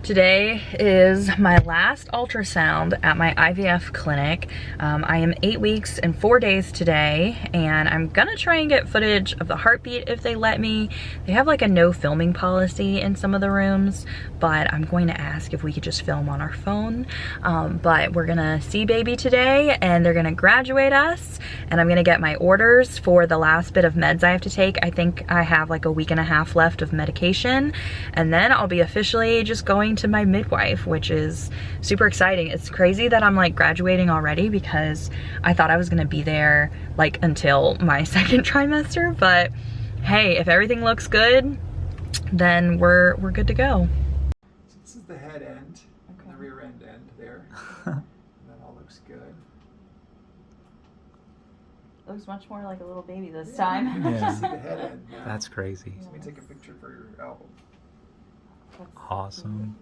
Today is my last ultrasound at my IVF clinic. I am 8 weeks and 4 days today, and I'm gonna try and get footage of the heartbeat if they let me. They have like a no filming policy in some of the rooms, but I'm going to ask if we could just film on our phone. But we're gonna see baby today, and they're gonna graduate us, and I'm gonna get my orders for the last bit of meds I have to take. I think I have like a week and a half left of medication, and then I'll be officially just going to my midwife, which is super exciting. It's crazy that I'm like graduating already because I thought I was gonna be there like until my second trimester, but hey, if everything looks good, then we're good to go. So this is the head end, and the rear end there. And that all looks good. Looks much more like a little baby this time. Yeah. See the head end now. That's crazy. Let me take a picture for your album. Awesome.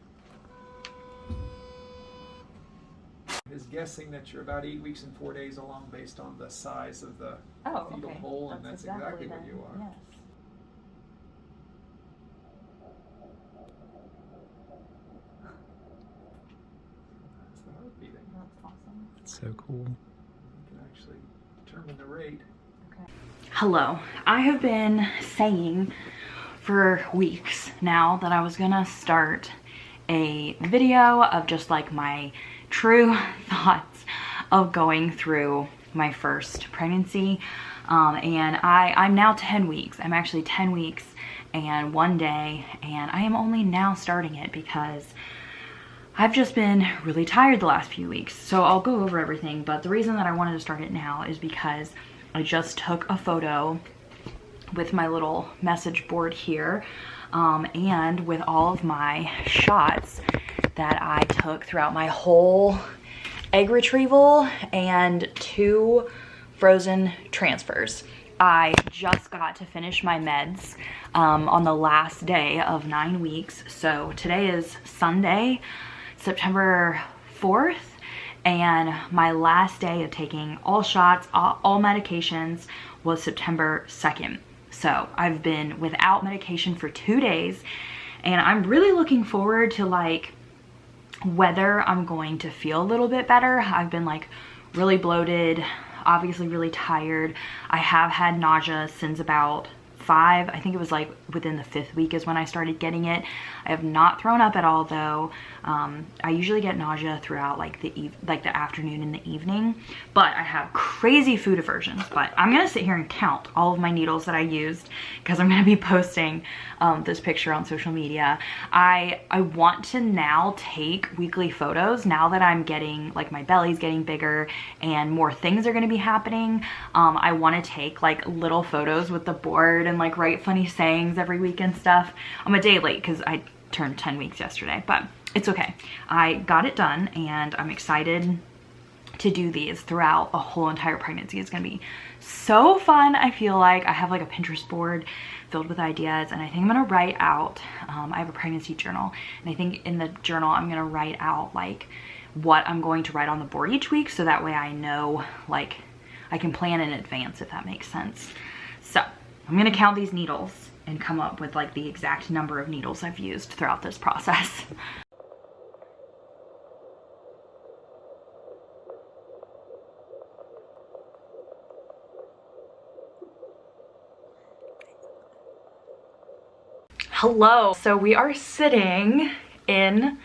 Is guessing that you're about 8 weeks and 4 days along based on the size of the fetal hole, and that's exactly what you are. Yes. That's the heart beating. That's awesome. It's so cool. You can actually determine the rate. Okay. Hello. I have been saying for weeks now that I was gonna start a video of just like my true thoughts of going through my first pregnancy, and I'm now 10 weeks. I'm actually 10 weeks and 1 day, and I am only now starting it because I've just been really tired the last few weeks. So I'll go over everything, but the reason that I wanted to start it now is because I just took a photo with my little message board here, and with all of my shots that I took throughout my whole egg retrieval and 2 frozen transfers. I just got to finish my meds on the last day of 9 weeks. So today is Sunday, September 4th, and my last day of taking all shots, all medications was September 2nd. So I've been without medication for 2 days, and I'm really looking forward to like whether I'm going to feel a little bit better. I've been like really bloated, obviously really tired. I have had nausea since about 5, I think it was like within the 5th week is when I started getting it. I have not thrown up at all though. I usually get nausea throughout like the afternoon and the evening, but I have crazy food aversions. But I'm gonna sit here and count all of my needles that I used because I'm gonna be posting this picture on social media. I want to now take weekly photos now that I'm getting, like my belly's getting bigger and more things are gonna be happening. I wanna take like little photos with the board and like write funny sayings every week and stuff. I'm a day late because I turned 10 weeks yesterday, but it's okay. I got it done, and I'm excited to do these throughout the whole entire pregnancy. It's gonna be so fun. I feel like I have like a Pinterest board filled with ideas, and I think I'm gonna write out, I have a pregnancy journal, and I think in the journal I'm gonna write out like what I'm going to write on the board each week, so that way I know, like I can plan in advance, if that makes sense. So I'm gonna count these needles and come up with like the exact number of needles I've used throughout this process. Hello. So we are sitting in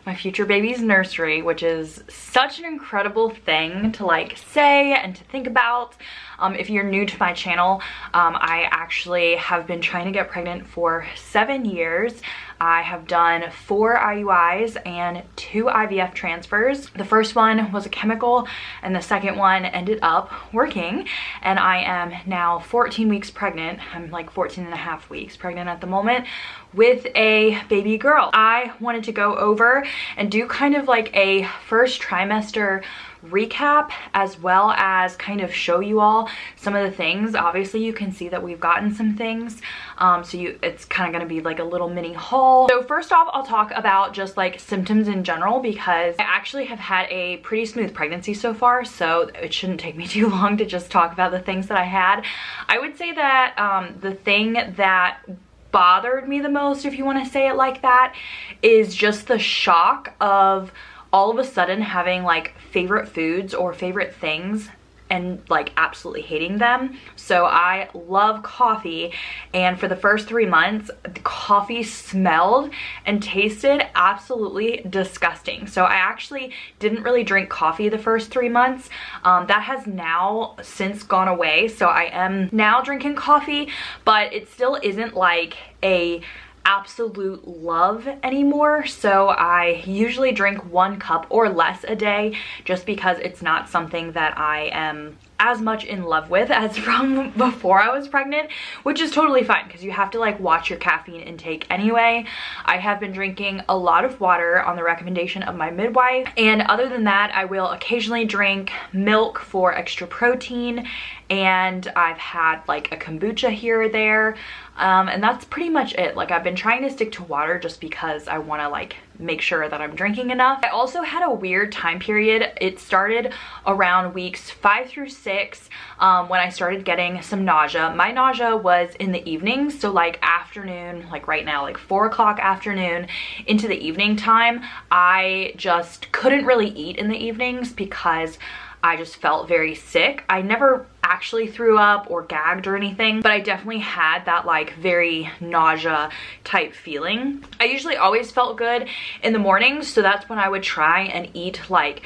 my future baby's nursery, which is such an incredible thing to like say and to think about. If you're new to my channel, I actually have been trying to get pregnant for 7 years. I have done 4 IUIs and 2 IVF transfers. The first one was a chemical, and the second one ended up working, and I am now 14 weeks pregnant. I'm like 14 and a half weeks pregnant at the moment with a baby girl. I wanted to go over and do kind of like a first trimester recap, as well as kind of show you all some of the things. Obviously you can see that we've gotten some things, it's kind of going to be like a little mini haul. So first off, I'll talk about just like symptoms in general, because I actually have had a pretty smooth pregnancy so far, so it shouldn't take me too long to just talk about the things that I had. I would say that the thing that bothered me the most, if you want to say it like that, is just the shock of all of a sudden having like favorite foods or favorite things and like absolutely hating them. So I love coffee, and for the first 3 months the coffee smelled and tasted absolutely disgusting. So I actually didn't really drink coffee the first 3 months. That has now since gone away, so I am now drinking coffee, but it still isn't like a absolute love anymore. So I usually drink 1 cup or less a day, just because it's not something that I am as much in love with as from before I was pregnant, which is totally fine because you have to like watch your caffeine intake anyway. I have been drinking a lot of water on the recommendation of my midwife, and other than that I will occasionally drink milk for extra protein, and I've had like a kombucha here or there, and that's pretty much it. Like I've been trying to stick to water just because I want to like make sure that I'm drinking enough. I also had a weird time period. It started around weeks 5 through 6 when I started getting some nausea. My nausea was in the evenings, so like afternoon, like right now, like 4 o'clock afternoon into the evening time. I just couldn't really eat in the evenings because I just felt very sick. I never actually threw up or gagged or anything, but I definitely had that like very nausea type feeling. I usually always felt good in the mornings, so that's when I would try and eat like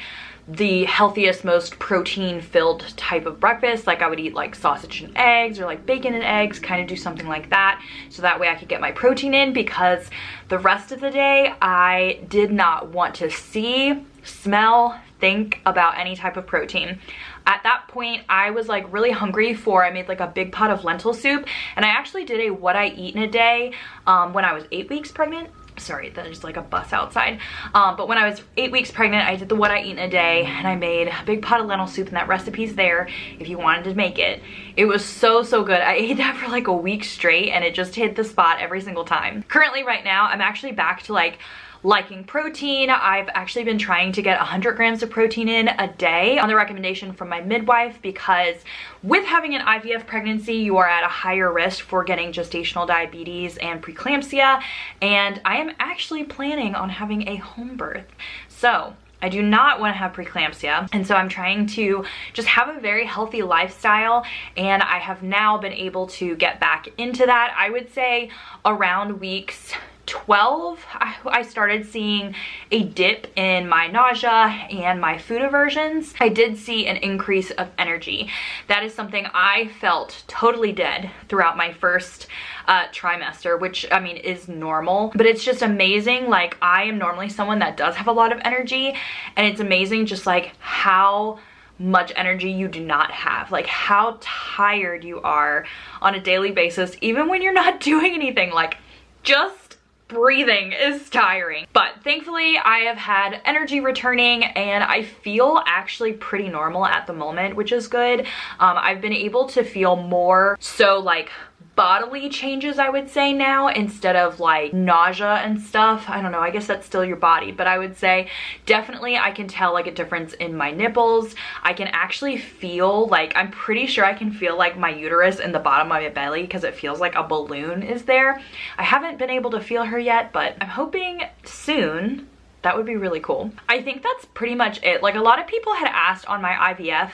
the healthiest, most protein filled type of breakfast. Like I would eat like sausage and eggs or like bacon and eggs, kind of do something like that, so that way I could get my protein in, because the rest of the day I did not want to see, smell, think about any type of protein. At that point I was like really hungry I made like a big pot of lentil soup, and I actually did a what I eat in a day when I was 8 weeks pregnant. Sorry, there's like a bus outside. But when I was 8 weeks pregnant, I did the what I eat in a day, and I made a big pot of lentil soup, and that recipe's there if you wanted to make it. It was so good. I ate that for like a week straight, and it just hit the spot every single time. Currently right now I'm actually back to like liking protein. I've actually been trying to get 100 grams of protein in a day on the recommendation from my midwife, because with having an IVF pregnancy you are at a higher risk for getting gestational diabetes and preeclampsia, and I am actually planning on having a home birth. So I do not want to have preeclampsia, and so I'm trying to just have a very healthy lifestyle, and I have now been able to get back into that. I would say around weeks 12 I started seeing a dip in my nausea and my food aversions. I did see an increase of energy. That is something I felt totally dead throughout my first trimester, which I mean is normal, but it's just amazing. Like I am normally someone that does have a lot of energy, and it's amazing just like how much energy you do not have, like how tired you are on a daily basis, even when you're not doing anything. Like just breathing is tiring. But thankfully I have had energy returning, and I feel actually pretty normal at the moment, which is good. I've been able to feel more so like bodily changes, I would say now, instead of like nausea and stuff. I don't know, I guess that's still your body, but I would say definitely I can tell like a difference in my nipples. I can actually feel like, I'm pretty sure I can feel like my uterus in the bottom of my belly, because it feels like a balloon is there. I haven't been able to feel her yet, but I'm hoping soon. That would be really cool. I think that's pretty much it. Like a lot of people had asked on my IVF,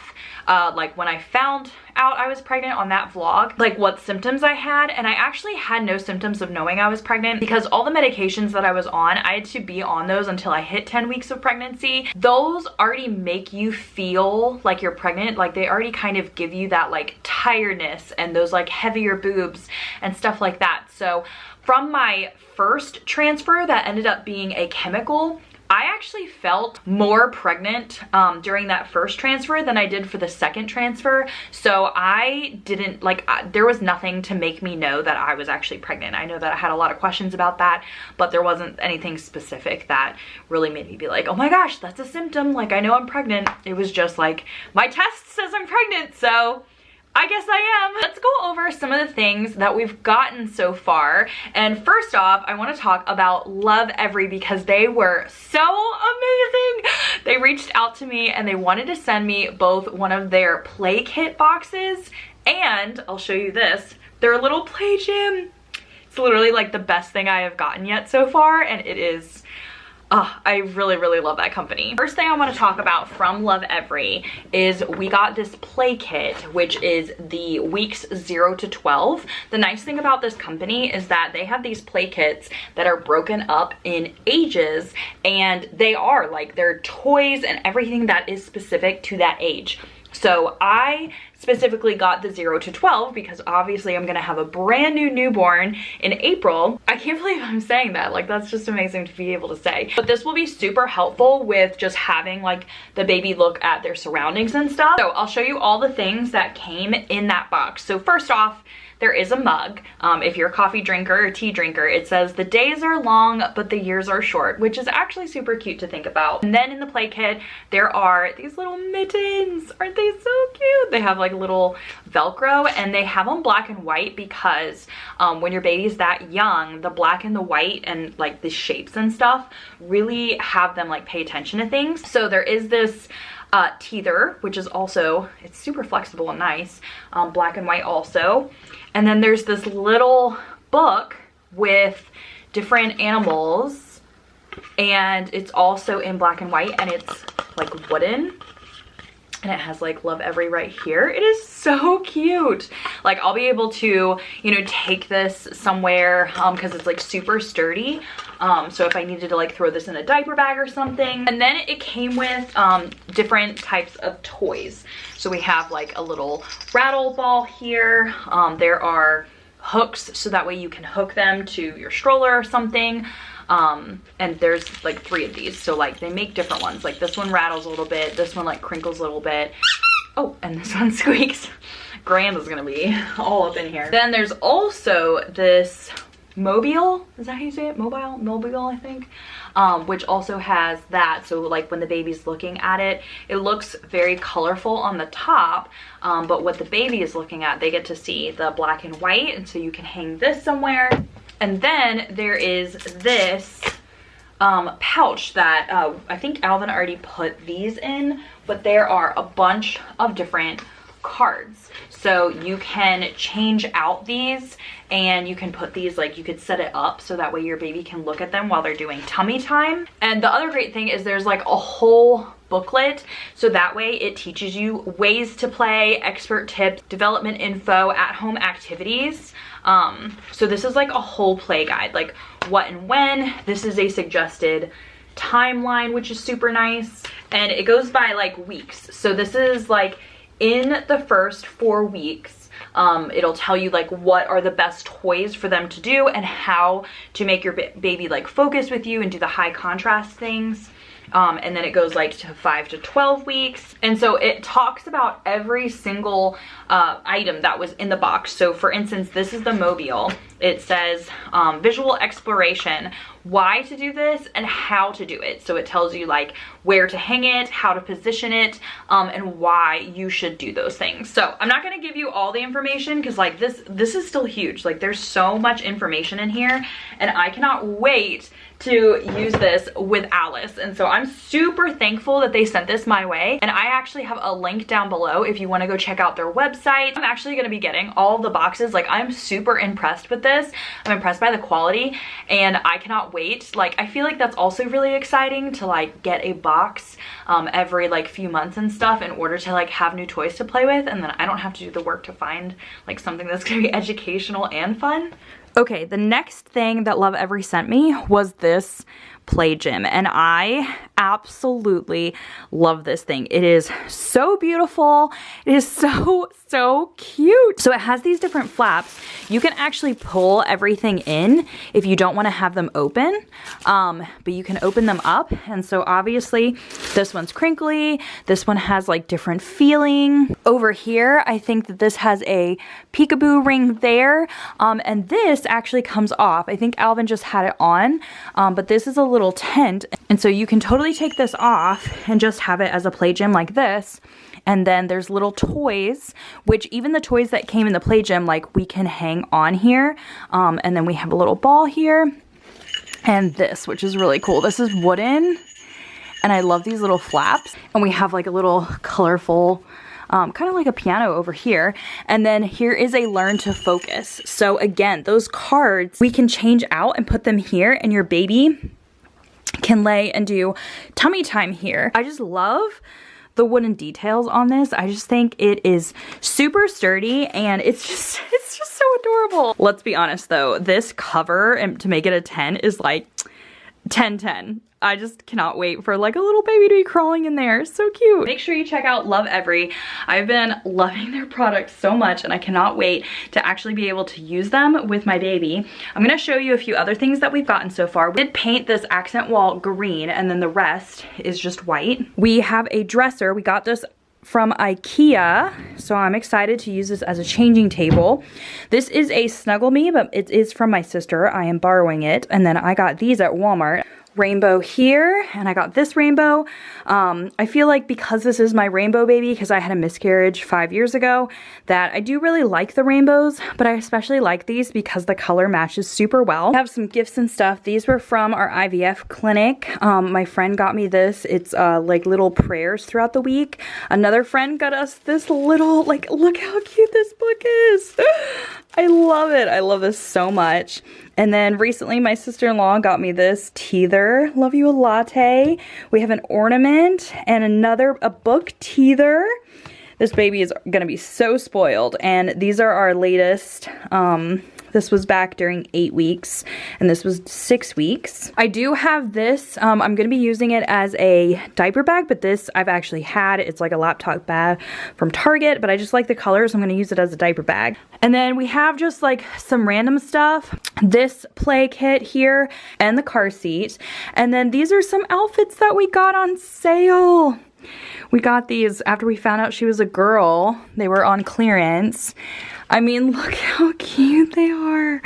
like when I found out I was pregnant on that vlog, like what symptoms I had, and I actually had no symptoms of knowing I was pregnant, because all the medications that I was on, I had to be on those until I hit 10 weeks of pregnancy. Those already make you feel like you're pregnant. Like they already kind of give you that like tiredness and those like heavier boobs and stuff like that. So from my first transfer that ended up being a chemical, I actually felt more pregnant during that first transfer than I did for the second transfer. So I didn't like, there was nothing to make me know that I was actually pregnant. I know that I had a lot of questions about that, but there wasn't anything specific that really made me be like, oh my gosh, that's a symptom. Like I know I'm pregnant. It was just like, my test says I'm pregnant, so I guess I am. Let's go over some of the things that we've gotten so far. And first off, I want to talk about Lovevery, because they were so amazing. They reached out to me and they wanted to send me both one of their play kit boxes, and I'll show you this, their little play gym. It's literally like the best thing I have gotten yet so far, and it is, I really, really love that company. First thing I want to talk about from Lovevery is we got this play kit, which is the weeks 0 to 12. The nice thing about this company is that they have these play kits that are broken up in ages, and they are like, they're toys and everything that is specific to that age. So I specifically got the 0 to 12 because obviously I'm gonna have a brand new newborn in April. I can't believe I'm saying that, like that's just amazing to be able to say. But this will be super helpful with just having like the baby look at their surroundings and stuff. So I'll show you all the things that came in that box. So first off, there is a mug. If you're a coffee drinker or tea drinker, it says the days are long, but the years are short, which is actually super cute to think about. And then in the play kit, there are these little mittens. Aren't they so cute? They have like little Velcro, and they have them black and white because when your baby's that young, the black and the white and like the shapes and stuff really have them like pay attention to things. So there is this teether, which is also, it's super flexible and nice, black and white also. And then there's this little book with different animals, and it's also in black and white, and it's like wooden, and it has like Lovevery right here. It is so cute. Like I'll be able to, you know, take this somewhere because it's like super sturdy. So if I needed to like throw this in a diaper bag or something. And then it came with different types of toys. So we have like a little rattle ball here. There are hooks so that way you can hook them to your stroller or something. And there's like 3 of these, so like they make different ones. Like this one rattles a little bit, this one like crinkles a little bit. Oh, and this one squeaks. Grand is gonna be all up in here. Then there's also this mobile, is that how you say it? Mobile, I think, which also has that. So like when the baby's looking at it, it looks very colorful on the top, but what the baby is looking at, they get to see the black and white, and so you can hang this somewhere. And then there is this pouch that I think Alvin already put these in, but there are a bunch of different cards. So you can change out these, and you can put these, like you could set it up so that way your baby can look at them while they're doing tummy time. And the other great thing is there's like a whole booklet, so that way it teaches you ways to play, expert tips, development info, at-home activities. So this is like a whole play guide, like what and when. This is a suggested timeline, which is super nice, and it goes by like weeks. So this is like in the first 4 weeks, it'll tell you like what are the best toys for them to do and how to make your baby like focus with you and do the high contrast things. And then it goes like to 5 to 12 weeks. And so it talks about every single item that was in the box. So for instance, this is the mobile. It says visual exploration, why to do this and how to do it. So it tells you like where to hang it, how to position it, and why you should do those things. So I'm not gonna give you all the information because like this is still huge. Like there's so much information in here, and I cannot wait to use this with Alice. And so I'm super thankful that they sent this my way. And I actually have a link down below if you want to go check out their website. I'm actually going to be getting all the boxes. Like I'm super impressed with this. I'm impressed by the quality, and I cannot wait. Like I feel like that's also really exciting to like get a box every like few months and stuff in order to like have new toys to play with, and then I don't have to do the work to find like something that's going to be educational and fun. Okay, the next thing that Lovevery sent me was this play gym, and I absolutely love this thing. It is so beautiful. It is so cute. So it has these different flaps. You can actually pull everything in if you don't want to have them open, but you can open them up. And so obviously this one's crinkly. This one has like different feeling. Over here, I think that this has a peekaboo ring there, and this actually comes off. I think Alvin just had it on, but this is a little tent, and so you can totally take this off and just have it as a play gym like this. And then there's little toys, which even the toys that came in the play gym, like we can hang on here, and then we have a little ball here, and this, which is really cool. This is wooden, and I love these little flaps, and we have like a little colorful kind of like a piano over here. And then here is a learn to focus. So again, those cards we can change out and put them here, and your baby can lay and do tummy time here. I just love the wooden details on this. I just think it is super sturdy, and it's just so adorable. Let's be honest though, this cover, and to make it a 10, is like 10/10. I just cannot wait for like a little baby to be crawling in there. So cute. Make sure you check out Lovevery. I've been loving their products so much, and I cannot wait to actually be able to use them with my baby. I'm gonna show you a few other things that we've gotten so far. We did paint this accent wall green, and then the rest is just white. We have a dresser. We got this from IKEA, so I'm excited to use this as a changing table. This is a Snuggle Me, but it is from my sister. I am borrowing it, and then I got these at Walmart. Rainbow here, and I got this rainbow. I feel like because this is my rainbow baby, because I had a miscarriage 5 years ago, that I do really like the rainbows, but I especially like these because the color matches super well. I have some gifts and stuff. These were from our IVF clinic. My friend got me this. It's like little prayers throughout the week. Another friend got us this little, like, look how cute this book is. I love it. I love this so much. And then recently my sister-in-law got me this teether. Love you a latte. We have an ornament and a book teether. This baby is gonna be so spoiled. And these are our latest. This was back during 8 weeks, and this was 6 weeks. I do have this. I'm going to be using it as a diaper bag, but this I've actually had. It's like a laptop bag from Target, but I just like the colors. I'm going to use it as a diaper bag. And then we have just like some random stuff. This play kit here and the car seat. And then these are some outfits that we got on sale. We got these after we found out she was a girl. They were on clearance. I mean, look how cute they are.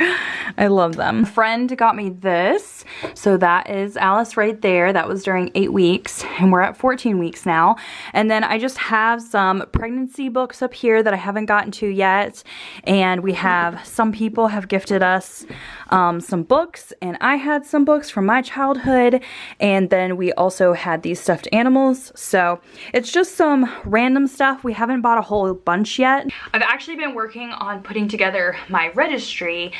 I love them. A friend got me this. So that is Alice right there. That was during 8 weeks, and we're at 14 weeks now. And then I just have some pregnancy books up here that I haven't gotten to yet. And we have, some people have gifted us some books, and I had some books from my childhood. And then we also had these stuffed animals. So it's just some random stuff. We haven't bought a whole bunch yet. I've actually been working on putting together my registry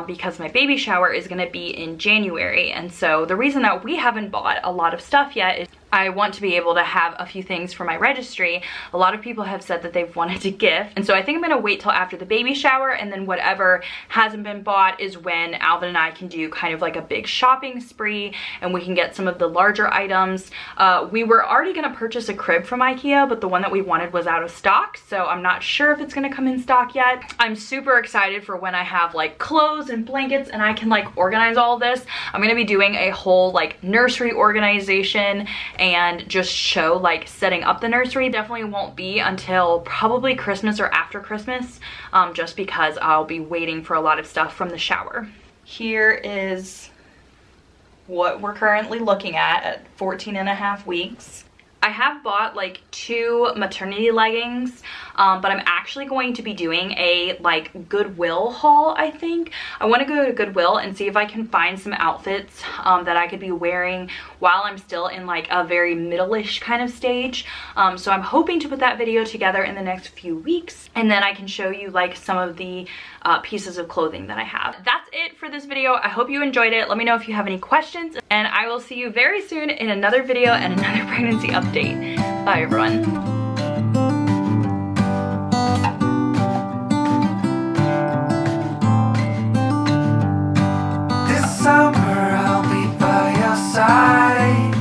because my baby shower is going to be in January, and so the reason that we haven't bought a lot of stuff yet is I want to be able to have a few things for my registry. A lot of people have said that they've wanted to gift, and so I think I'm gonna wait till after the baby shower, and then whatever hasn't been bought is when Alvin and I can do kind of like a big shopping spree, and we can get some of the larger items. We were already gonna purchase a crib from IKEA, but the one that we wanted was out of stock, so I'm not sure if it's gonna come in stock yet. I'm super excited for when I have like clothes and blankets and I can like organize all of this. I'm gonna be doing a whole like nursery organization and just show like setting up the nursery. Definitely won't be until probably Christmas or after Christmas, just because I'll be waiting for a lot of stuff from the shower. Here is what we're currently looking at 14.5 weeks. I have bought like 2 maternity leggings, but I'm actually going to be doing a like Goodwill haul, I think. I want to go to Goodwill and see if I can find some outfits that I could be wearing while I'm still in like a very middle-ish kind of stage. So I'm hoping to put that video together in the next few weeks, and then I can show you like some of the pieces of clothing that I have. That's it for this video. I hope you enjoyed it. Let me know if you have any questions, and I will see you very soon in another video and another pregnancy update. Bye everyone. Summer, I'll be by your side.